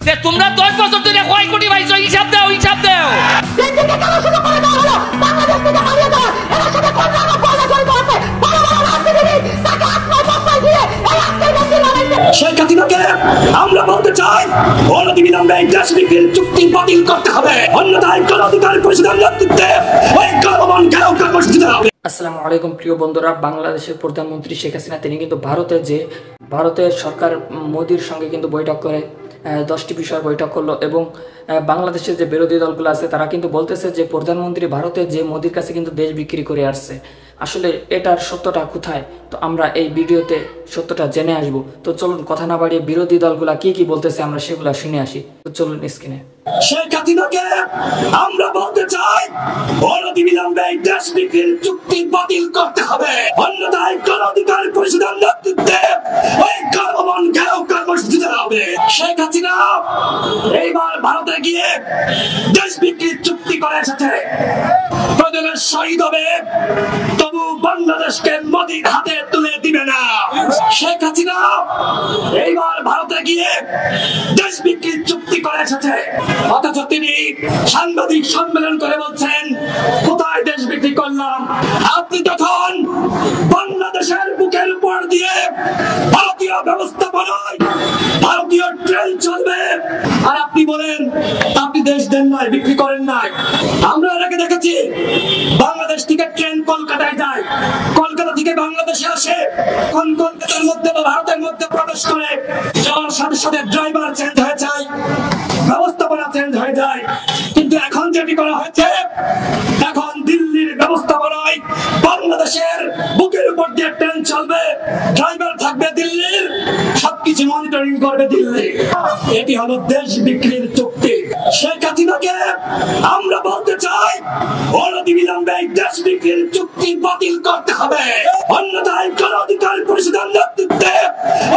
যে তোমরা 10 বছর ধরে কয় কোটি পাইছো হিসাব দাও হিসাব দাও। শেখ হাসিনাকে আমরা বলতে চাই অনতিবিলম্বে এই দেশ বিক্রির চুক্তি বাতিল করতে হবে, অন্যথায় কোন অধিকার পরিষদের নেতৃত্বে ওই গণভবন ঘেরাও কর্মসূচি দেওয়া হবে। আসসালামু আলাইকুম প্রিয় বন্ধুরা, বাংলাদেশের প্রধানমন্ত্রী শেখ হাসিনা তিনি কিন্তু ভারতের সরকার মোদির সঙ্গে কিন্তু বৈঠক করে 10টি বিষয় বৈঠক করলো এবং বাংলাদেশের যে বিরোধী দলগুলো আছে তারা কিন্তু বলতেছে যে প্রধানমন্ত্রী ভারতে যে মোদির কাছে কিন্তু দেশ বিক্রি করে আসছে। আসলে এটার সত্যটা কোথায়, তো আমরা এই ভিডিওতে সত্যটা জেনে আসব। তো চলুন কথা না বাড়িয়ে বিরোধী দলগুলা কি বলতেছে আমরা সেগুলা শুনে আসি। তো চলুন স্ক্রিনে। শেখ হাসিনাকে আমরা বলতে চাই অনতিবিলম্বে এই দেশ বিক্রির চুক্তি বাতিল করতে হবে, অন্যথায় কোন অধিকার পরিষদের নেতৃত্বে ওই গণভবন ঘেরাও কর্মসূচি দেওয়া হবে। শেখ হাসিনা এইবার ভারতে গিয়ে দেশ বিক্রির চুক্তি করে এসেছে, প্রয়োজনে শহীদ হবে, তবু বাংলাদেশকে মোদির হাতে তুলে দিবে না। শেখ হাসিনা এইবার ভারতে গিয়ে দেশ বিক্রির চুক্তি করে এসেছে, অথচ তিনি সাংবাদিক সম্মেলন করে বলছেন কোথায় দেশ বিক্রি করলাম। আপনি তখন বাংলাদেশের বুকের উপর দিয়ে ভারতীয় ব্যবস্থাপনায় ভারতীয় ট্রেন চলবে, আর আপনি বলেন আপনি দেশ দেন নাই, বিক্রি করেন নাই। আমরা এর আগে দেখেছি বাংলাদেশ থেকে ট্রেন কলকাতায় যায়, কলকাতা থেকে বাংলাদেশে আসে, কলকাতার মধ্যে বা ভারতের মধ্যে প্রবেশ করে, যাওয়ার সাথে সাথে ড্রাইভার চেঞ্জ হয়ে যায়, ব্যবস্থাপনা চেঞ্জ হয়ে যায়। কিন্তু এখন যেটি করা হয়েছে, এখন দিল্লির ব্যবস্থাপনায় বাংলাদেশের বুকের উপর দিয়ে ট্রেন চলবে, ড্রাইভার থাকবে দিল্লির, সবকিছু মনিটরিং করবে দিল্লি। এটি হলো দেশ বিক্রির চুক্তি। শেখ হাসিনাকে আমরা বলতে চাই অনতিবিলম্বে এই দেশ বিক্রির চুক্তি বাতিল করতে হবে, অন্যথায় কোন অধিকার পরিষদের নেতৃত্বে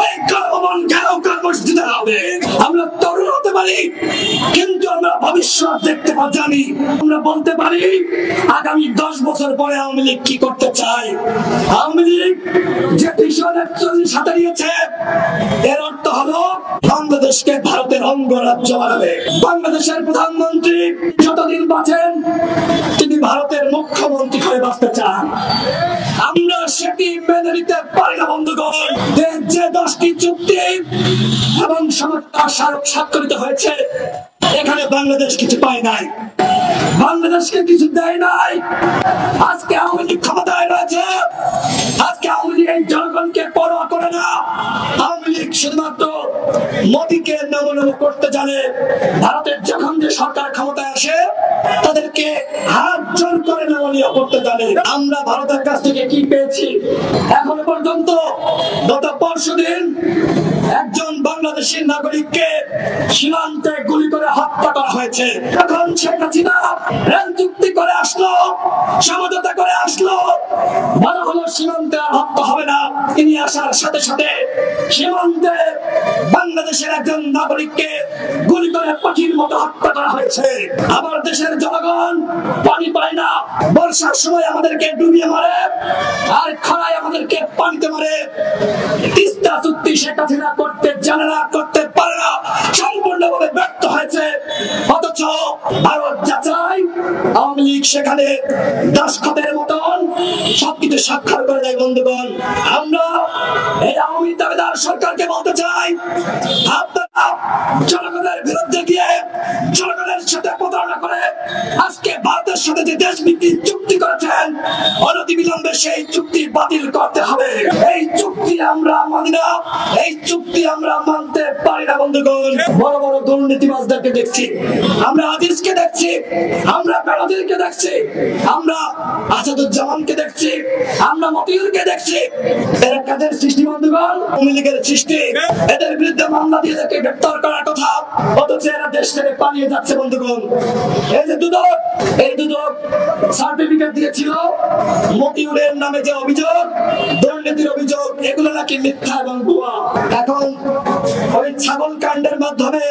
ওই গণভবন ঘেরাও কর্মসূচি দেওয়া হবে। আমরা তরুণ হতে পারি কিন্তু আমরা ভবিষ্যৎ দেখতে জানি। আমরা বলতে পারি আগামী 10 বছর পরে আওয়ামী লীগ কি করতে চায়। আওয়ামী লীগ যে ভীষণ সাথে নিয়েছে, এর অর্থ হলো বাংলাদেশকে ভারতের অঙ্গরাজ্য বানাবে। বাংলাদেশের প্রধানমন্ত্রী যতদিন বাঁচেন তিনি ভারতের মুখ্যমন্ত্রী হয়ে বাঁচতে চান। আমরা সেটি মেনে নিতে পারি না বন্ধুগণ। যে 10টি চুক্তি এবং সমঝোতা স্মারক স্বাক্ষরিত হয়েছে, এখানে বাংলাদেশ কিছু পায় নাই, বাংলাদেশকে কিছু দেয় নাই। আজকে আওয়ামী লীগ ক্ষমতায় রয়েছে, আজকে আওয়ামী লীগ এই জনগণকে পরোয়া করে না। আওয়ামী লীগ শুধুমাত্র মোদিকে নমনম করতে জানে। ভারতের যখন যে সরকার ক্ষমতায় আসে তাদেরকে হাত জোর করে নমনীয় করতে জানে। আমরা ভারতের কাছ থেকে কি পেয়েছি এখনো পর্যন্ত? গত পরশুদিন একজন বাংলাদেশী নাগরিককে সীমান্তে গুলি করে হত্যা করা হয়েছে। তখন শেখ হাসিনা রেল চুক্তি করে আসলো, সমঝোতা করে আসলো, বলা হলো সীমান্তে আর হত্যা হবে না। তিনি আসার সাথে সাথে সীমান্তে বাংলাদেশের একজন নাগরিককে গুলি করে পাখির মতো হত্যা করা হয়েছে। আবার দেশের জনগণ পানি পায় না, বর্ষার সময় আমাদেরকে ডুবিয়ে মারে, আর খরায় আমাদেরকে পানিতে মারে। তিস্তা চুক্তি শেখ হাসিনা করতে জানে না, করতে পারে না, সম্পূর্ণভাবে ব্যর্থ হয়েছে। অথচ ভারত যাচাই আওয়ামী লীগ সেখানে দাসখতের মতন সবকিছু স্বাক্ষর করে দেয়। বন্ধুগণ, আমরা এই আওয়ামী দাবিদার সরকারকে বলতে চাই, আপনারা জনগণের বিরুদ্ধে গিয়ে জনগণের সাথে প্রতারণা করে আজকে ভারতের সাথে যে দেশ বিক্রির চুক্তি করেছেন, অনতিবিলম্বে সেই চুক্তি বাতিল করতে হবে। এই চুক্তি আমরা মানি না, এই চুক্তি আমরা মানতে পারি না। বন্ধুগণ, বড় বড় দুর্নীতিবাজদেরকে দেখছি, আমরা আজিজকে দেখছি, আমরা বেনজিরকে দেখছি, আমরা আসাদুজ্জামানকে দেখছি, আমরা মতিউরকে দেখছি। এরা কাদের সৃষ্টি বন্ধুগণ? আওয়ামী লীগের সৃষ্টি। এদের বিরুদ্ধে মামলা দিয়ে এদেরকে গ্রেফতার করার কথা, অথচ এরা দেশ থেকে পালিয়ে যাচ্ছে। বন্ধুগণ, এই যে দুদক, এই দুদক সার্টিফিকেট দিয়েছিল মতিউরের নামে যে অভিযোগ, দুর্নীতির অভিযোগ, এগুলো নাকি মিথ্যা এবং ভুয়া। এখন ওই ছাগল কাণ্ডের মাধ্যমে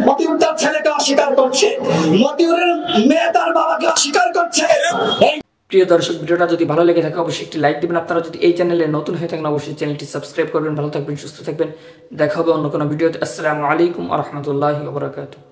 মতিউর তার ছেলেকে অস্বীকার করছে, মতিউরের মেয়ে তার বাবাকে অস্বীকার করছে। প্রিয় দর্শক, ভিডিওটা যদি ভালো লেগে থাকে অবশ্যই একটি লাইক দিবেন। আপনারা যদি এই চ্যানেলে নতুন হয়ে থাকেন অবশ্যই চ্যানেলটি সাবস্ক্রাইব করবেন। ভালো থাকবেন, সুস্থ থাকবেন। দেখা হবে অন্য কোনো ভিডিওতে। আসসালামু আলাইকুম ওয়া রাহমাতুল্লাহি ওয়া বারাকাতুহু।